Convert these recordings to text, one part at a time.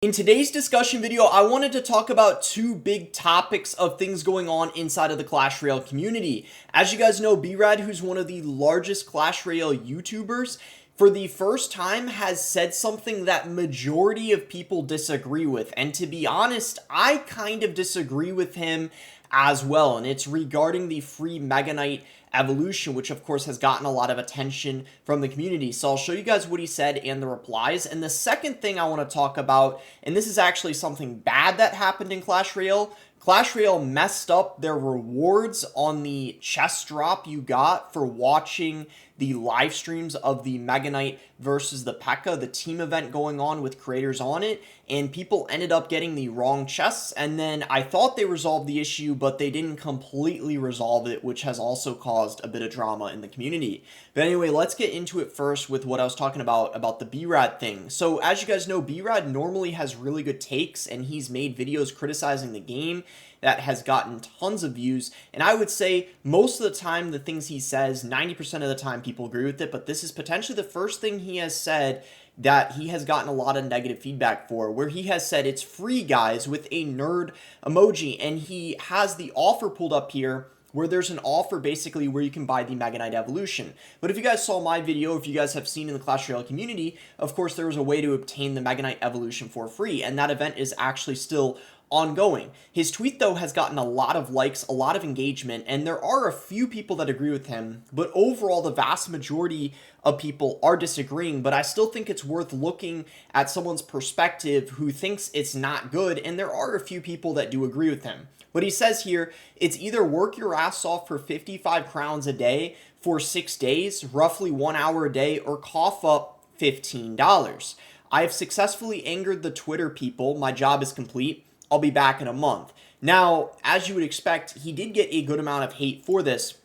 In today's discussion video, I wanted to talk about two big topics of things going on inside of the Clash Royale community. As you guys know, B-Rad, who's one of the largest Clash Royale YouTubers, for the first time has said something that majority of people disagree with. And to be honest, I kind of disagree with him as well. And it's regarding the free Mega Knight evolution, which of course has gotten a lot of attention from the community. So I'll show you guys what he said and the replies. And the second thing I want to talk about, and this is actually something bad that happened in Clash Royale. Clash Royale messed up their rewards on the chest drop you got for watching the live streams of the Mega Knight versus the P.E.K.K.A, the team event going on with creators on it, and people ended up getting the wrong chests. And then I thought they resolved the issue, but they didn't completely resolve it, which has also caused a bit of drama in the community. But anyway, let's get into it first with what I was talking about the B-Rad thing. So as you guys know, B-Rad normally has really good takes, and he's made videos criticizing the game that has gotten tons of views, and I would say most of the time the things he says, 90% of the time people agree with it, but this is potentially the first thing he has said that he has gotten a lot of negative feedback for, where he has said it's free, guys, with a nerd emoji, and he has the offer pulled up here where there's an offer basically where you can buy the Mega Knight evolution. But if you guys saw my video, if you guys have seen in the Clash Royale community, of course there was a way to obtain the Mega Knight evolution for free, and that event is actually still ongoing. His tweet though has gotten a lot of likes, a lot of engagement, and there are a few people that agree with him, but overall the vast majority of people are disagreeing. But I still think it's worth looking at someone's perspective who thinks it's not good, and there are a few people that do agree with him. What he says here, it's either work your ass off for 55 crowns a day for 6 days, roughly 1 hour a day, or cough up $15. I have successfully angered the Twitter people. My job is complete. I'll be back in a month. Now, as you would expect, he did get a good amount of hate for this.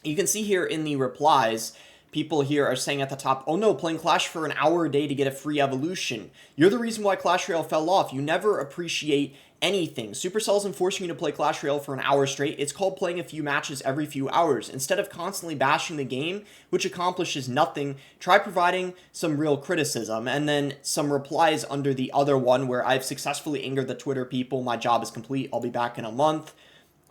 You can see here in the replies, people here are saying at the top, oh no, playing Clash for an hour a day to get a free evolution. You're the reason why Clash Royale fell off. You never appreciate anything. Supercell's enforcing you to play Clash Royale for an hour straight. It's called playing a few matches every few hours. Instead of constantly bashing the game, which accomplishes nothing, try providing some real criticism. And then some replies under the other one where I've successfully angered the Twitter people. My job is complete. I'll be back in a month.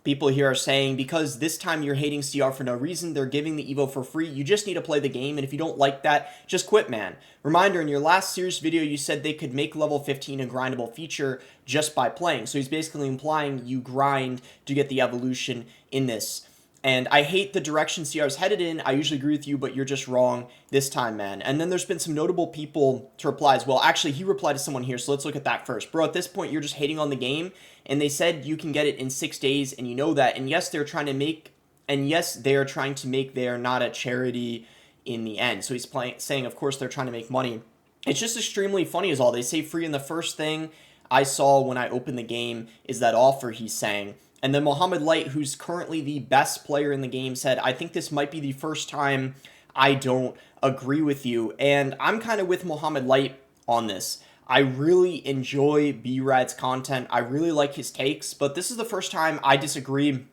People here are saying, because this time you're hating CR for no reason, they're giving the Evo for free, you just need to play the game, and if you don't like that, just quit, man. Reminder, in your last series video, you said they could make level 15 a grindable feature just by playing, so he's basically implying you grind to get the evolution in this. And I hate the direction CR's headed in. I usually agree with you, but you're just wrong this time, man. And then there's been some notable people to reply as well. Actually, he replied to someone here, so let's look at that first. Bro, at this point, you're just hating on the game, and they said you can get it in 6 days, and you know that. And yes, they're trying to make, they're not a charity in the end. So he's saying, of course, they're trying to make money. It's just extremely funny is all. They say free, and the first thing I saw when I opened the game is that offer he's saying. And then Mohammed Light, who's currently the best player in the game, said, I think this might be the first time I don't agree with you. And I'm kind of with Mohammed Light on this. I really enjoy B-Rad's content. I really like his takes, but this is the first time I disagree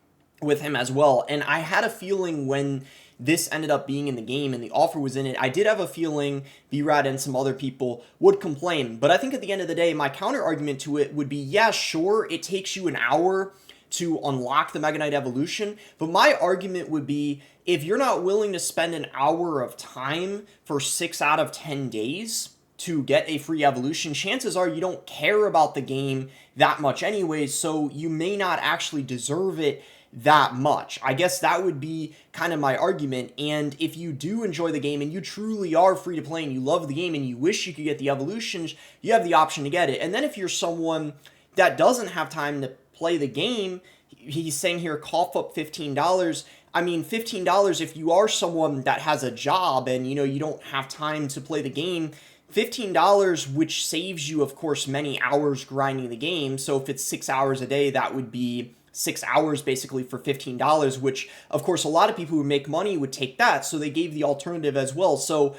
with him as well. And I had a feeling when this ended up being in the game and the offer was in it, I did have a feeling B-Rad and some other people would complain. But I think at the end of the day, my counter argument to it would be, yeah, sure, it takes you an hour to unlock the Mega Knight evolution, but my argument would be, if you're not willing to spend an hour of time for 6 out of 10 days to get a free evolution, chances are you don't care about the game that much anyways, so you may not actually deserve it that much. I guess that would be kind of my argument. And if you do enjoy the game and you truly are free to play and you love the game and you wish you could get the evolutions, you have the option to get it. And then if you're someone that doesn't have time to play the game, he's saying here, cough up $15. I mean, $15, if you are someone that has a job and, you don't have time to play the game, $15, which saves you, of course, many hours grinding the game. So if it's 6 hours a day, that would be 6 hours basically for $15, which, of course, a lot of people who make money would take that. So they gave the alternative as well. So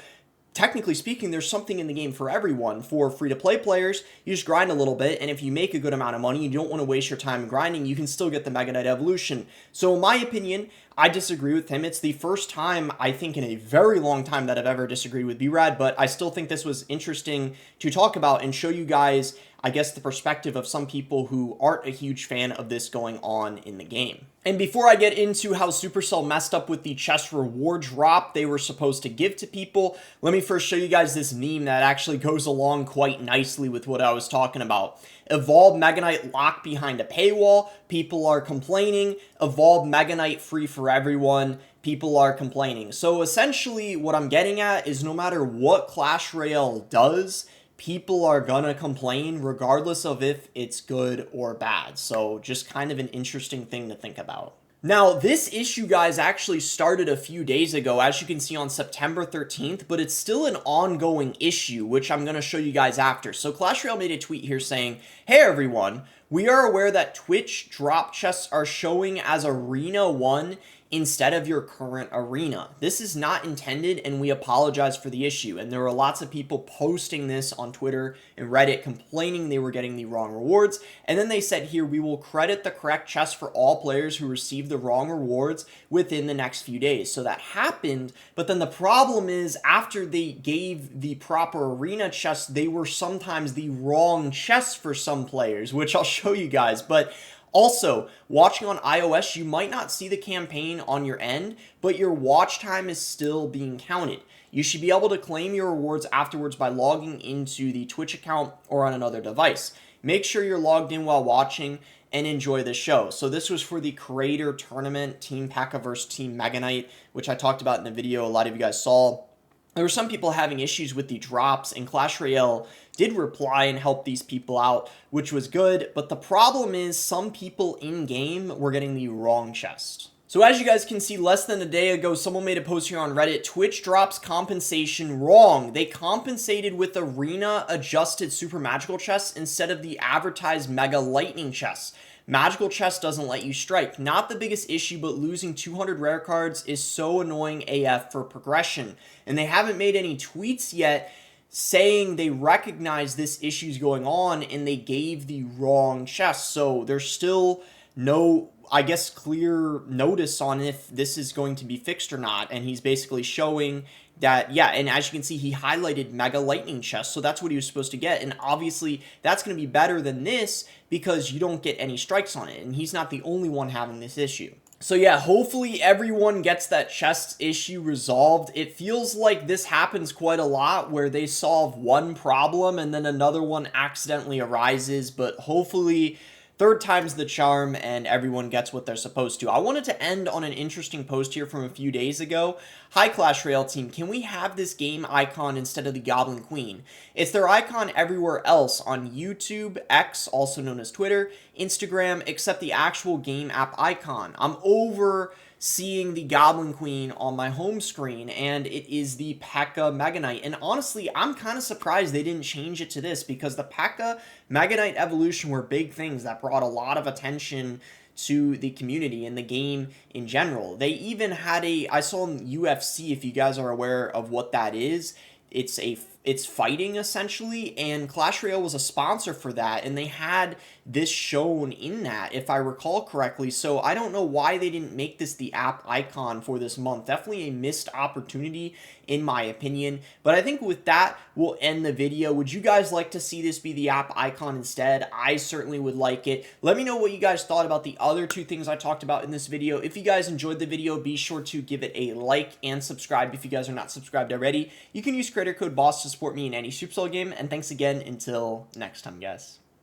technically speaking, there's something in the game for everyone. For free-to-play players, you just grind a little bit, and if you make a good amount of money, you don't want to waste your time grinding, you can still get the Mega Knight evolution. So in my opinion, I disagree with him. It's the first time, I think, in a very long time that I've ever disagreed with B-Rad, but I still think this was interesting to talk about and show you guys, I guess, the perspective of some people who aren't a huge fan of this going on in the game. And before I get into how Supercell messed up with the chest reward drop they were supposed to give to people, let me first show you guys this meme that actually goes along quite nicely with what I was talking about. Evolved Mega Knight locked behind a paywall. People are complaining. Evolved Mega Knight free for everyone. People are complaining. So essentially what I'm getting at is no matter what Clash Royale does, people are gonna complain regardless of if it's good or bad. So just kind of an interesting thing to think about. Now, this issue, guys, actually started a few days ago, as you can see on September 13th, but it's still an ongoing issue, which I'm going to show you guys after. So Clash Royale made a tweet here saying, "Hey everyone, we are aware that Twitch drop chests are showing as Arena 1 instead of your current arena. This is not intended and we apologize for the issue." And there were lots of people posting this on Twitter and Reddit complaining they were getting the wrong rewards. And then they said here, "We will credit the correct chest for all players who received the wrong rewards within the next few days." So that happened, but then the problem is after they gave the proper arena chests, they were sometimes the wrong chests for some players, which I'll show you guys. But also, watching on iOS, you might not see the campaign on your end, but your watch time is still being counted. You should be able to claim your rewards afterwards by logging into the Twitch account or on another device. Make sure you're logged in while watching and enjoy the show. So this was for the Creator Tournament, Team P.E.K.K.A vs Team Mega Knight, which I talked about in the video a lot of you guys saw. There were some people having issues with the drops, and Clash Royale did reply and help these people out, which was good, but the problem is some people in-game were getting the wrong chest. So as you guys can see, less than a day ago, someone made a post here on Reddit, "Twitch drops compensation wrong. They compensated with arena adjusted super magical chests instead of the advertised mega lightning chests. Magical chest doesn't let you strike. Not the biggest issue, but losing 200 rare cards is so annoying AF for progression." And they haven't made any tweets yet saying they recognize this issue's going on and they gave the wrong chest. So there's still no, I guess, clear notice on if this is going to be fixed or not. And he's basically showing that, yeah, and as you can see, he highlighted Mega Lightning Chest, so that's what he was supposed to get, and obviously that's going to be better than this because you don't get any strikes on it, and he's not the only one having this issue. So yeah, hopefully everyone gets that chest issue resolved. It feels like this happens quite a lot where they solve one problem and then another one accidentally arises, but hopefully third time's the charm and everyone gets what they're supposed to. I wanted to end on an interesting post here from a few days ago. "Hi Clash Royale team, can we have this game icon instead of the Goblin Queen? It's their icon everywhere else on YouTube, X, also known as Twitter, Instagram, except the actual game app icon. I'm over seeing the Goblin Queen on my home screen, and it is the P.E.K.K.A Mega Knight." And honestly, I'm kind of surprised they didn't change it to this, because the P.E.K.K.A Mega Knight evolution were big things that brought a lot of attention to the community and the game in general. They even had I saw in UFC, if you guys are aware of what that is, it's fighting essentially, and Clash Royale was a sponsor for that, and they had this shown in that, if I recall correctly. So I don't know why they didn't make this the app icon for this month. Definitely a missed opportunity in my opinion. But I think with that, we'll end the video. Would you guys like to see this be the app icon instead? I certainly would like it. Let me know what you guys thought about the other two things I talked about in this video. If you guys enjoyed the video, be sure to give it a like and subscribe if you guys are not subscribed already. You can use creator code BOSS to support me in any Supercell game, and thanks again until next time, guys.